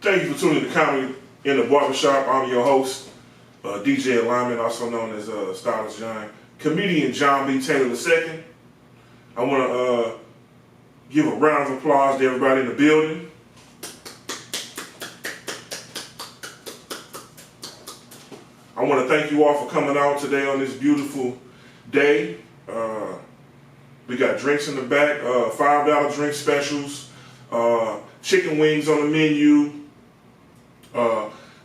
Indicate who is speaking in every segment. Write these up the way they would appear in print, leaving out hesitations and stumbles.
Speaker 1: Thank you for tuning to Comedy in the Barbershop. I'm your host, DJ Alignment, also known as Stylist John. Comedian John B. Taylor II. I want to give a round of applause to everybody in the building. I want to thank you all for coming out today on this beautiful day. We got drinks in the back, $5 drink specials, chicken wings on the menu.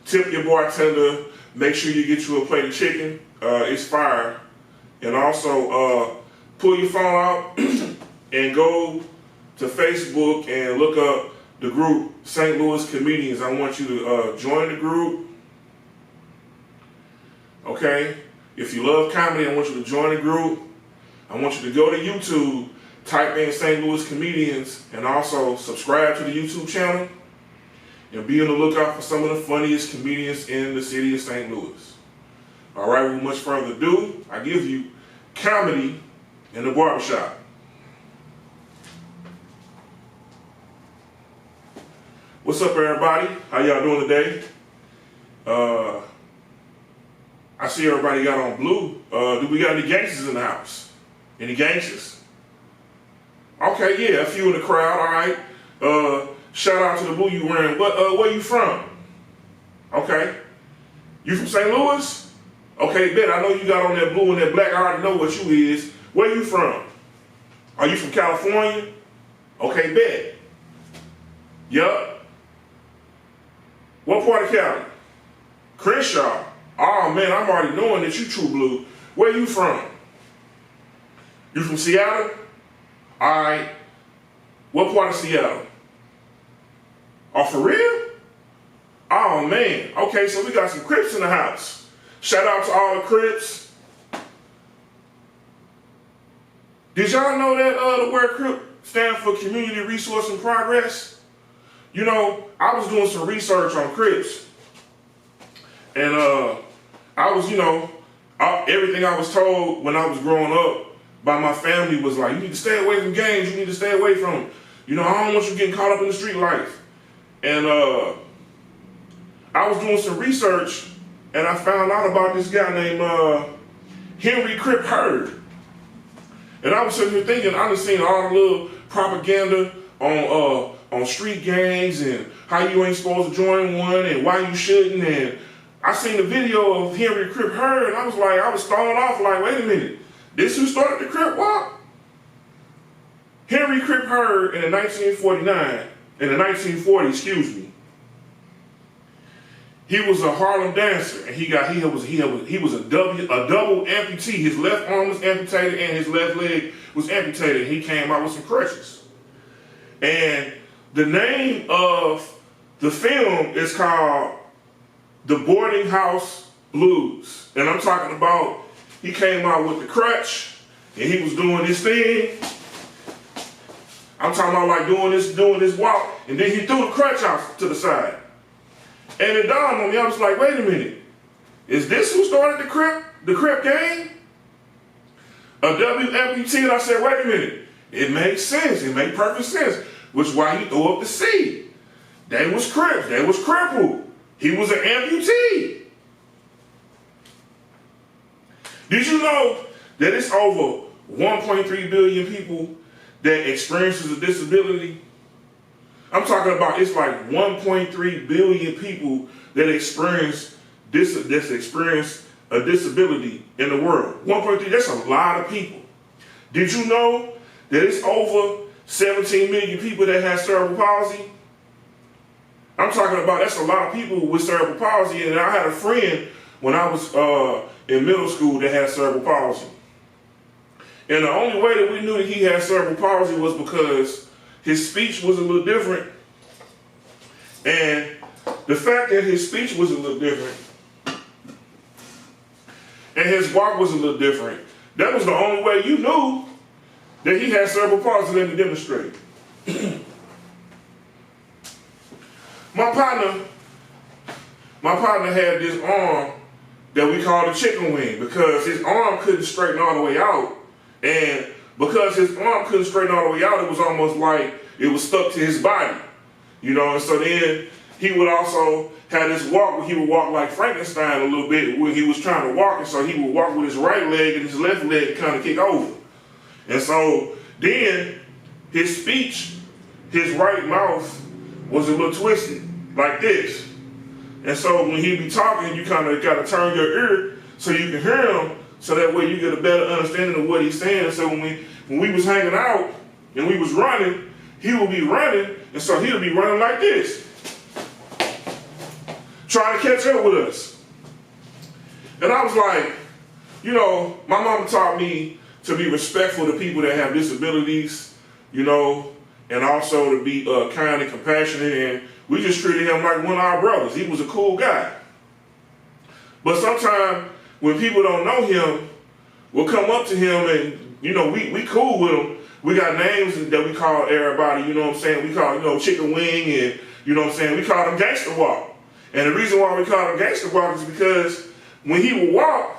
Speaker 1: Tip your bartender. Make sure you get you a plate of chicken. It's fire. And also pull your phone out and go to Facebook and look up the group St. Louis Comedians. I want you to join the group. Okay? If you love comedy, I want you to join the group. I want you to go to YouTube, type in St. Louis Comedians, and also subscribe to the YouTube channel. And be on the lookout for some of the funniest comedians in the city of St. Louis. All right, without much further ado, I give you Comedy in the Barbershop. What's up, everybody? How y'all doing today? I see everybody got on blue. Do we got any gangsters in the house? Any gangsters? Okay, yeah, a few in the crowd, all right. Shout out to the blue you wearing. Where you from? Okay. You from St. Louis? Okay, bet. I know you got on that blue and that black. I already know what you is. Where you from? Are you from California? Okay, bet. Yup. What part of Cali? Crenshaw. Oh man, I'm already knowing that you true blue. Where you from? You from Seattle? All right. What part of Seattle? Oh, for real? Oh, man. Okay, so we got some Crips in the house. Shout out to all the Crips. Did y'all know that the word Crip stands for Community Resource and Progress? You know, I was doing some research on Crips. And I was, everything I was told when I was growing up by my family was like, you need to stay away from gangs. You need to stay away from, I don't want you getting caught up in the street life. And I was doing some research, and I found out about this guy named Henry Crip Hurd. And I was sitting here thinking, I done seen all the little propaganda on street gangs and how you ain't supposed to join one and why you shouldn't. And I seen the video of Henry Crip Hurd, and I was thrown off like, wait a minute, this who started the Crip Walk? Henry Crip Hurd in the 1940s, he was a Harlem dancer, and he was a double amputee. His left arm was amputated and his left leg was amputated. He came out with some crutches. And the name of the film is called The Boarding House Blues. And I'm talking about he came out with the crutch and he was doing this thing. I'm talking about like doing this walk, and then he threw the crutch out to the side. And it dawned on me, I was like, wait a minute, is this who started the Crip gang? A WMPT, and I said, wait a minute, it makes sense, it made perfect sense, which is why he threw up the C. They was Crips, they was crippled. He was an amputee. Did you know that it's over 1.3 billion people that experiences a disability? I'm talking about it's like 1.3 billion people that experience a disability in the world. 1.3, that's a lot of people. Did you know that it's over 17 million people that have cerebral palsy? I'm talking about that's a lot of people with cerebral palsy, and I had a friend when I was in middle school that had cerebral palsy. And the only way that we knew that he had cerebral palsy was because his speech was a little different. And the fact that his speech was a little different and his walk was a little different, that was the only way you knew that he had cerebral palsy. Let me demonstrate. My partner had this arm that we called a chicken wing because his arm couldn't straighten all the way out. And because his arm couldn't straighten all the way out, it was almost like it was stuck to his body. And so then he would also have this walk where he would walk like Frankenstein a little bit when he was trying to walk, and so he would walk with his right leg and his left leg kind of kick over. And so then his speech, his right mouth was a little twisted, like this. And so when he be talking, you kind of got to turn your ear so you can hear him, so that way you get a better understanding of what he's saying. And so when we was hanging out and we was running, he would be running, and so he would be running like this, trying to catch up with us. And I was like, you know, my mama taught me to be respectful to people that have disabilities, you know, and also to be kind and compassionate, and we just treated him like one of our brothers. He was a cool guy. But sometimes when people don't know him, we'll come up to him and, you know, we cool with him. We got names that we call everybody, you know what I'm saying? We call, you know, Chicken Wing, and, you know what I'm saying? We call him Gangster Walk. And the reason why we call him Gangster Walk is because when he would walk,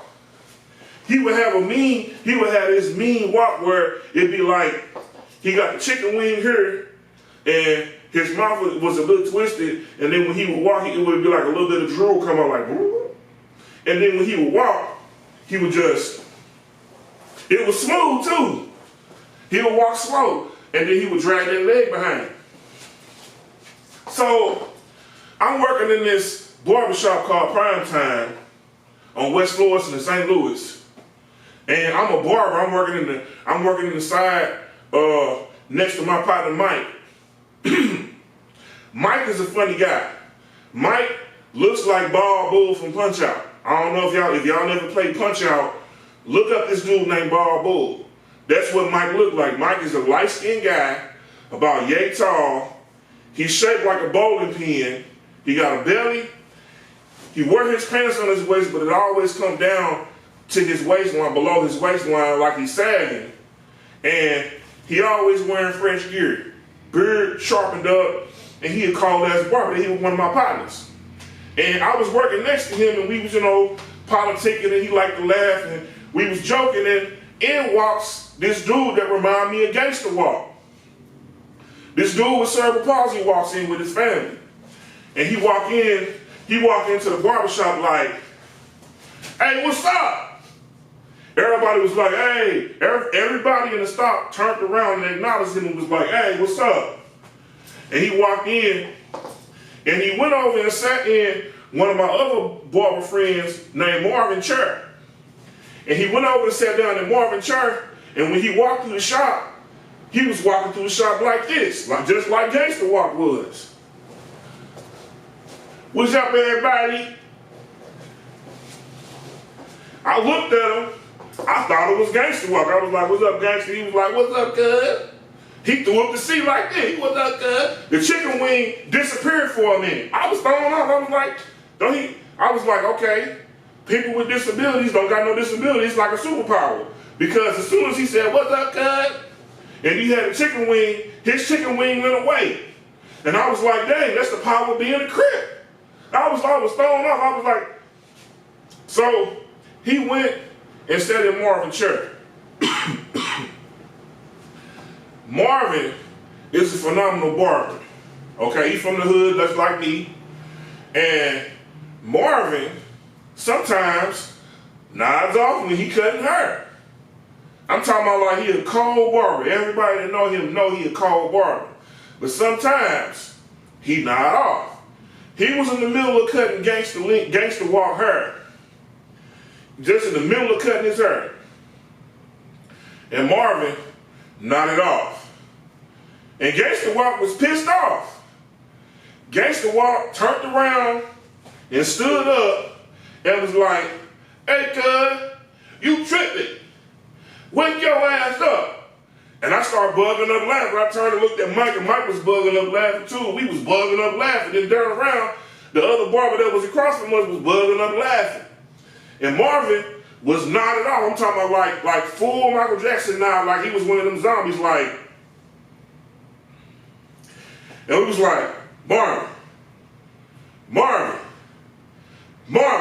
Speaker 1: he would have this mean walk where it'd be like, he got the chicken wing here, and his mouth was a little twisted, and then when he would walk, it would be like a little bit of drool come out like, and then when he would walk, he would just, it was smooth too. He would walk slow, and then he would drag that leg behind him. So, I'm working in this barbershop called Prime Time on West Florissant in St. Louis. And I'm a barber. I'm working in the side next to my partner Mike. Mike is a funny guy. Mike looks like Bald Bull from Punch Out. I don't know if y'all never played Punch Out, look up this dude named Bald Bull. That's what Mike looked like. Mike is a light-skinned guy, about yay tall. He's shaped like a bowling pin. He got a belly. He wear his pants on his waist, but it always comes down to his waistline, below his waistline, like he's sagging. And he always wearing fresh gear. Beard sharpened up, and he a cold ass barber. He was one of my partners. And I was working next to him, and we was, you know, politicking, and he liked to laugh, and we was joking, and in walks this dude that reminded me of Gangster Walk. This dude with cerebral palsy walks in with his family. And he walked into the barbershop like, hey, what's up? Everybody was like, hey, everybody in the stop turned around and acknowledged him and was like, hey, what's up? And he walked in, and he went over and sat in one of my other barber friends named Marvin chair. And he went over and sat down in Marvin's chair, and when he walked through the shop, he was walking through the shop like this, just like Gangster Walk was. What's up, everybody? I looked at him. I thought it was Gangster Walk. I was like, what's up, Gangster? He was like, what's up, cuz? He threw up the seat like this. What's up, cuz? The chicken wing disappeared for a minute. I was thrown off. I was like, okay, people with disabilities don't got no disabilities. It's like a superpower. Because as soon as he said, what's up, cuz? And he had a chicken wing, his chicken wing went away. And I was like, dang, that's the power of being a Crip. I was thrown off. I was like, so he went and sat in Marvin's chair. Marvin is a phenomenal barber. Okay, he's from the hood, just like me. And Marvin sometimes nods off when he cutting hair. I'm talking about like he a cold barber. Everybody that know him know he a cold barber. But sometimes he nod off. He was in the middle of cutting Gangster Walk hair. Just in the middle of cutting his hair. And Marvin nodded off. And Gangster Walk was pissed off. Gangster Walk turned around and stood up and was like, hey, cuz, you tripping. Wake your ass up. And I started bugging up laughing. I turned and looked at Mike, and Mike was bugging up laughing too. We was bugging up laughing. Then turned around, the other barber that was across from us was bugging up laughing. And Marvin was nodded off. I'm talking about like full Michael Jackson nod, like he was one of them zombies, like. And we was like, Marvin.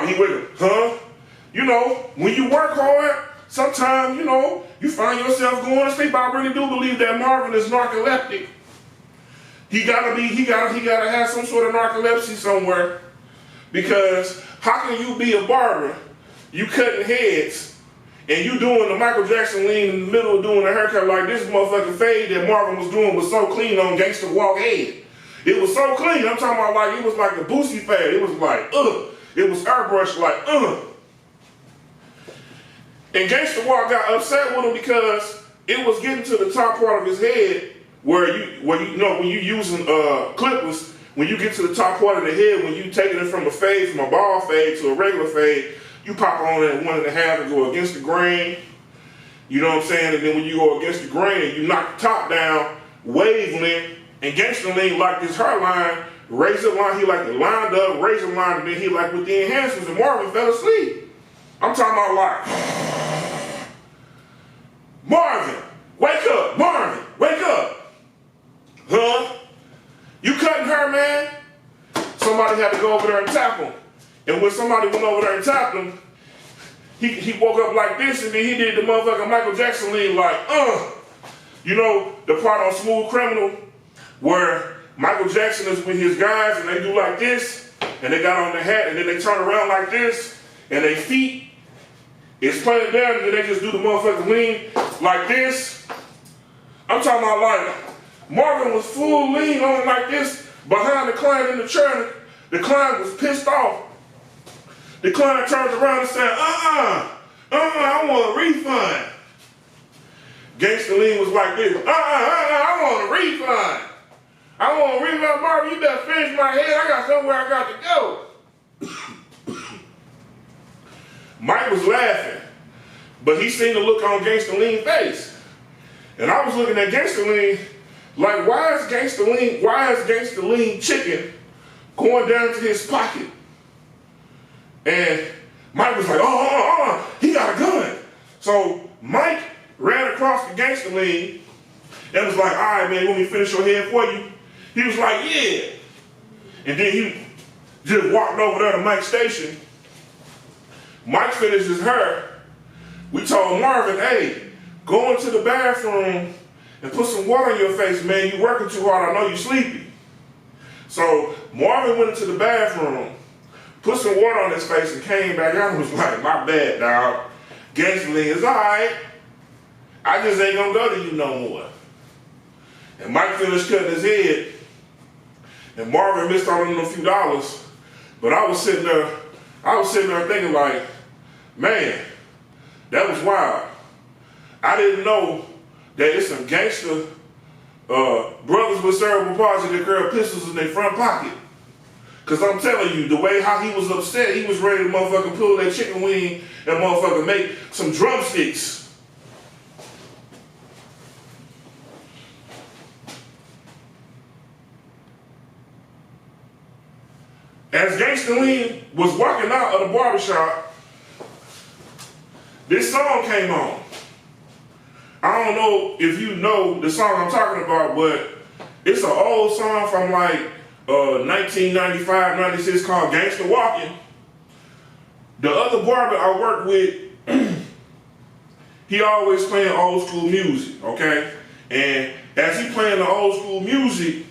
Speaker 1: He went, huh? You know, when you work hard, sometimes, you know, you find yourself going to sleep. I really do believe that Marvin is narcoleptic. He gotta have some sort of narcolepsy somewhere. Because how can you be a barber, you cutting heads, and you doing the Michael Jackson lean in the middle of doing a haircut like this motherfucking fade that Marvin was doing was so clean on Gangsta Walk head. It was so clean. I'm talking about like it was like a Boosie fade. It was like, It was airbrush like, And Gangsta Walk got upset with him because it was getting to the top part of his head where when you using clippers, when you get to the top part of the head, when you taking it from a ball fade to a regular fade, you pop on at 1.5 and go against the grain. You know what I'm saying? And then when you go against the grain, you knock the top down, wavelength, and Gangsta lean like this hairline, razor line, he like the lined up, razor line, and then he like with the enhancements, and Marvin fell asleep. I'm talking about like, Marvin, wake up, Marvin, wake up. Huh? You cutting her, man? Somebody had to go over there and tap him. And when somebody went over there and tapped him, he woke up like this, and then he did the motherfucking Michael Jackson lean like, You know, the part on Smooth Criminal where Michael Jackson is with his guys and they do like this, and they got on the hat, and then they turn around like this, and their feet is planted down, and then they just do the motherfucking lean like this. I'm talking about like, Marvin was full lean on like this behind the client in the chair. The client was pissed off. The client turns around and said, I want a refund. Gangsta lean was like this, I want a refund. I want to refund, Marvin, you better finish my head. I got somewhere I got to go. Mike was laughing, but he seen the look on Gangsta Lean's face. And I was looking at Gangsta Lean like, why is Gangsta Lean chicken going down to his pocket? And Mike was like, he got a gun. So Mike ran across the Gangsta Lean and was like, all right, man, you want me to finish your head for you? He was like, yeah. And then he just walked over there to Mike's station. Mike finished his hair. We told Marvin, hey, go into the bathroom and put some water on your face, man. You working too hard. I know you sleepy. So Marvin went into the bathroom, put some water on his face, and came back out and was like, my bad, dog. Gangsta Lean is all right. I just ain't gonna go to you no more. And Mike finished cutting his head, and Marvin missed out on a few dollars. But I was sitting there thinking like, man, that was wild. I didn't know that it's some gangster brothers with cerebral palsy that carry pistols in their front pocket. Cause I'm telling you, the way how he was upset, he was ready to motherfucking pull that chicken wing and motherfucking make some drumsticks. As Gangsta Lean was walking out of the barbershop, this song came on. I don't know if you know the song I'm talking about, but it's an old song from like 1995, 96 called Gangsta Walking. The other barber I work with, he always playing old school music, okay? And as he playing the old school music,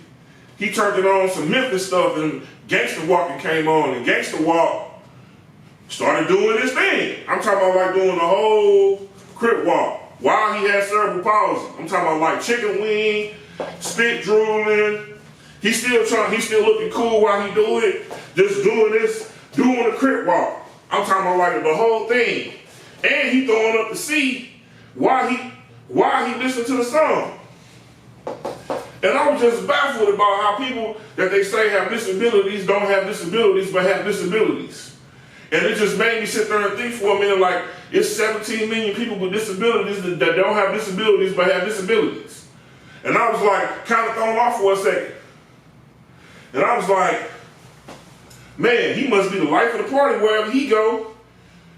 Speaker 1: he turned it on some Memphis stuff, and Gangsta Walking came on, and Gangsta Walk started doing his thing. I'm talking about like doing the whole crip walk while he had cerebral palsy. I'm talking about like chicken wing, spit drooling. He's still looking cool while he do it, just doing the crip walk. I'm talking about like the whole thing. And he throwing up the C while he listened to the song. And I was just baffled about how people that they say have disabilities don't have disabilities but have disabilities. And it just made me sit there and think for a minute like it's 17 million people with disabilities that don't have disabilities but have disabilities. And I was like kind of thrown off for a second. And I was like, man, he must be the life of the party wherever he go,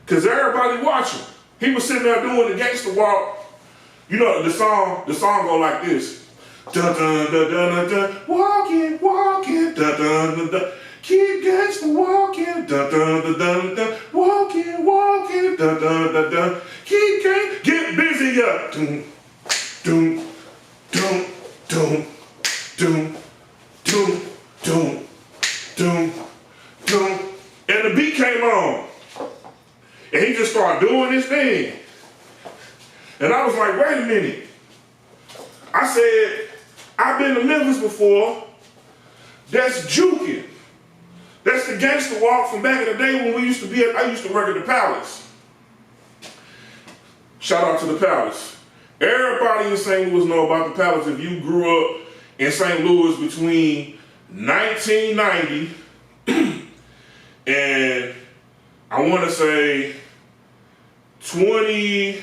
Speaker 1: because everybody watching. He was sitting there doing the gangster walk. You know, the song go like this. Dun dun dun dun dun, walking, walking, dun dun dun dun. Keep gangsta walking, dun dun dun dun dun, walking, walking, dun dun dun dun. Keep get busy up. Doom, doom, doom, doom, doom, doing this thing. And I was like, wait a minute. I said, I've been to Memphis before. That's juking. That's the gangster walk from back in the day when I used to work at the Palace. Shout out to the Palace. Everybody in St. Louis know about the Palace if you grew up in St. Louis between 1990 and I want to say 20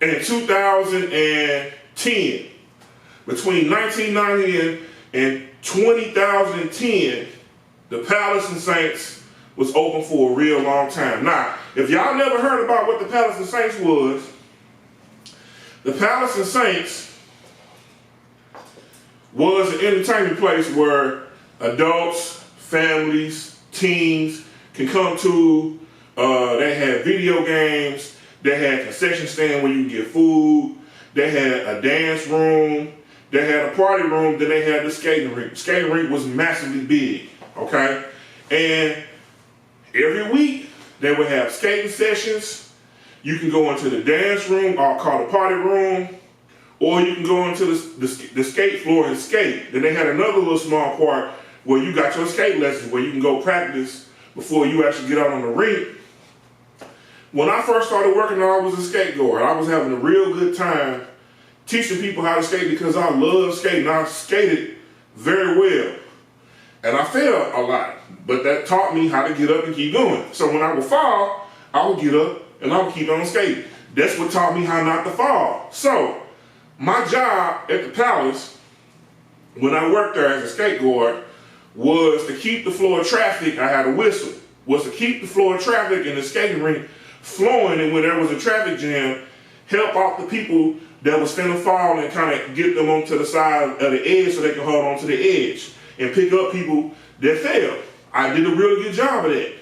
Speaker 1: and 2010. Between 1990 and 2010, the Palace and Saints was open for a real long time. Now, if y'all never heard about what the Palace and Saints was, the Palace and Saints was an entertainment place where adults, families, teens can come to. They had video games. They had a concession stand where you can get food. They had a dance room. They had a party room. Then they had the skating rink. The skating rink was massively big, okay? And every week, they would have skating sessions. You can go into the dance room, or called the party room, or you can go into the skate floor and skate. Then they had another little small part where you got your skate lessons, where you can go practice before you actually get out on the rink. When I first started working, I was a skateboarder. I was having a real good time teaching people how to skate because I love skating. I skated very well. And I fell a lot, but that taught me how to get up and keep going. So when I would fall, I would get up and I would keep on skating. That's what taught me how not to fall. So my job at the Palace, when I worked there as a skateboarder, was to keep the flow of traffic. I had a whistle. Was to keep the flow of traffic in the skating rink flowing, and when there was a traffic jam, help out the people that was finna fall and kind of get them onto the side of the edge so they can hold on to the edge and pick up people that fell. I did a really good job of that.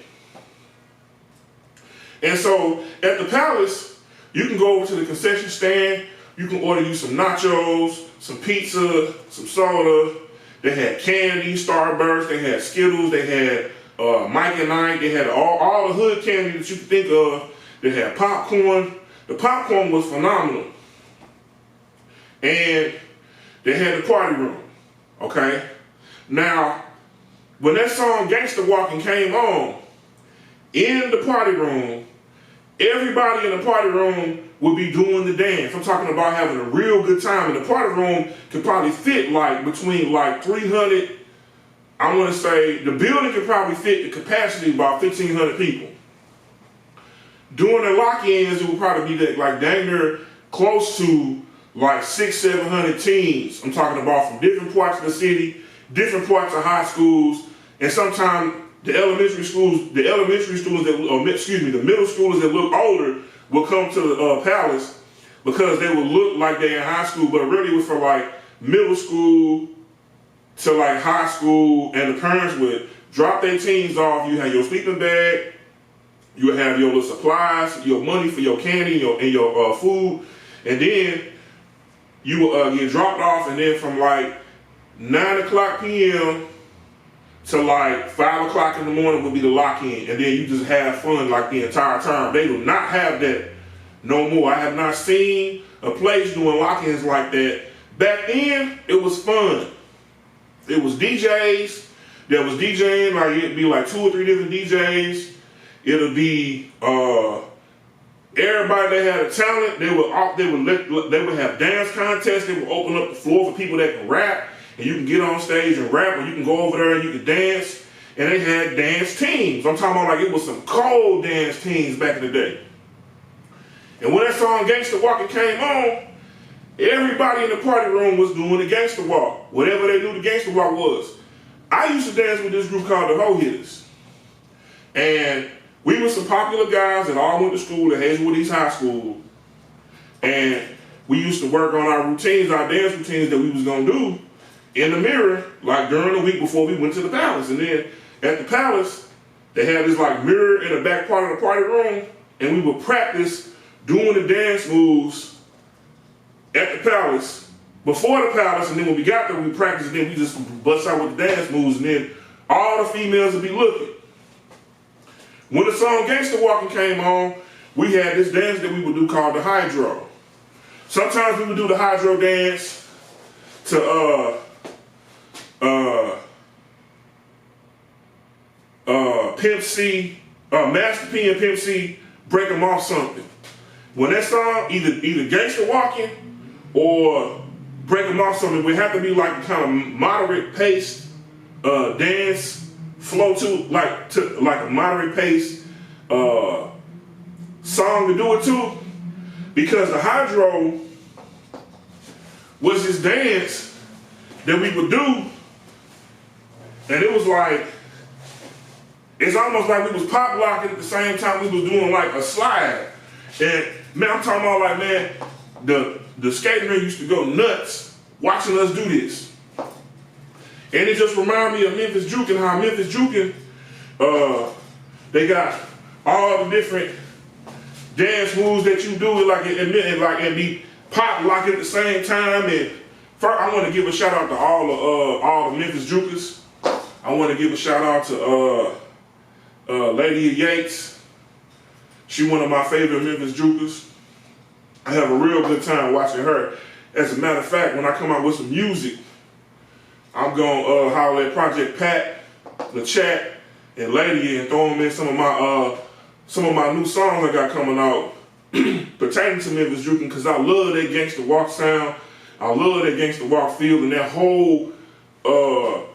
Speaker 1: And so at the Palace, you can go over to the concession stand, you can order you some nachos, some pizza, some soda. They had candy, Starburst, they had Skittles, they had Mike and Ike, they had all the hood candy that you could think of. They had popcorn. The popcorn was phenomenal. And they had the party room, okay? Now, when that song Gangsta Walking came on, in the party room, everybody in the party room would be doing the dance. I'm talking about having a real good time. And the party room could probably fit like between like 300, I want to say, the building could probably fit the capacity of about 1,500 people. During the lock-ins, it would probably be like dang near close to like 600-700 teens. I'm talking about from different parts of the city, different parts of high schools, and sometimes the elementary students that, the middle schoolers that look older will come to the Palace because they would look like they're in high school, but really it was for like middle school to like high school, and the parents would drop their teens off. You had your sleeping bag, you would have your little supplies, your money for your candy and your food, and then you would get dropped off, and then from like 9 o'clock p.m. to like 5 o'clock in the morning would be the lock-in, and then you just have fun like the entire time. They do not have that no more. I have not seen a place doing lock-ins like that. Back then, it was fun. It was DJs that was DJing, like it'd be like 2 or 3 different DJs. It'll be everybody that had a talent. They would have dance contests. They would open up the floor for people that can rap, and you can get on stage and rap, or you can go over there and you can dance. And they had dance teams. I'm talking about like it was some cold dance teams back in the day. And when that song Gangsta Walking came on, everybody in the party room was doing the gangsta walk, whatever they knew the gangsta walk was. I used to dance with this group called the Ho Hitters. And we were some popular guys that all went to school at Hazelwood East High School. And we used to work on our routines, our dance routines that we was gonna do in the mirror, like during the week before we went to the Palace. And then at the Palace, they had this like mirror in the back part of the party room, and we would practice doing the dance moves at the Palace, before the Palace, and then when we got there, we practiced, and then we just bust out with the dance moves, and then all the females would be looking. When the song Gangsta Walking came on, we had this dance that we would do called the hydro. Sometimes we would do the hydro dance to Pimp C, Master P and Pimp C, Break 'Em Off Something. When that song, either Gangsta Walking or Break 'Em Off Something, would have to be like a kind of moderate paced dance flow to a moderate paced song to do it to, because the hydro was this dance that we would do, and it was like, it's almost like we was pop locking at the same time we was doing like a slide. And man, I'm talking about like, man, the skating rink used to go nuts watching us do this. And it just reminded me of Memphis Jukin', how Memphis Jukin', they got all the different dance moves that you do, and be pop lock at the same time. And first, I want to give a shout out to all the Memphis Jukers. I want to give a shout out to Lady Yates. She one of my favorite Memphis Jukers. I have a real good time watching her. As a matter of fact, when I come out with some music, I'm gonna holler at Project Pat, the chat, and Lady, and throw them in some of my new songs I got coming out pertaining to Memphis Jukin', because I love that gangsta walk sound. I love that gangsta walk feel, and that whole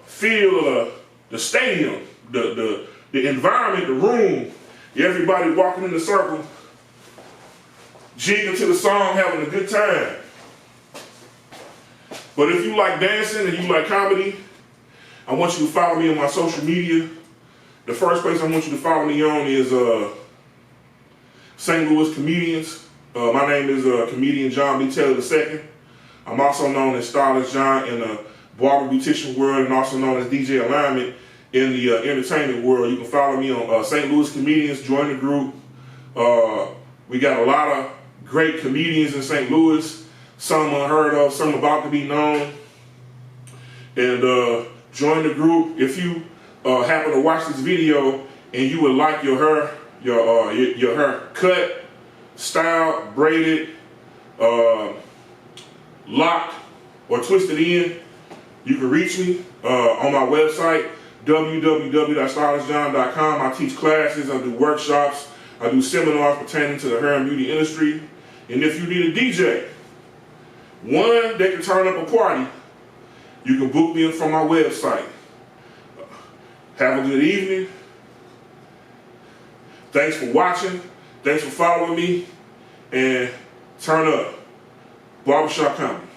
Speaker 1: feel of the stadium, the environment, the room. Everybody walking in the circle, jigging to the song, having a good time. But if you like dancing and you like comedy, I want you to follow me on my social media. The first place I want you to follow me on is St. Louis Comedians. My name is comedian John B. Taylor II. I'm also known as Stylist John in the barber beautician world, and also known as DJ Alignment in the entertainment world. You can follow me on St. Louis Comedians. Join the group. We got a lot of great comedians in St. Louis. Some unheard of, some about to be known. And join the group. If you happen to watch this video and you would like your hair cut, styled, braided, locked, or twisted in, you can reach me on my website, www.stylistjohn.com. I teach classes, I do workshops, I do seminars pertaining to the hair and beauty industry. And if you need a DJ, one that can turn up a party, you can book me from my website. Have a good evening. Thanks for watching. Thanks for following me. And turn up. Barbershop Comedy.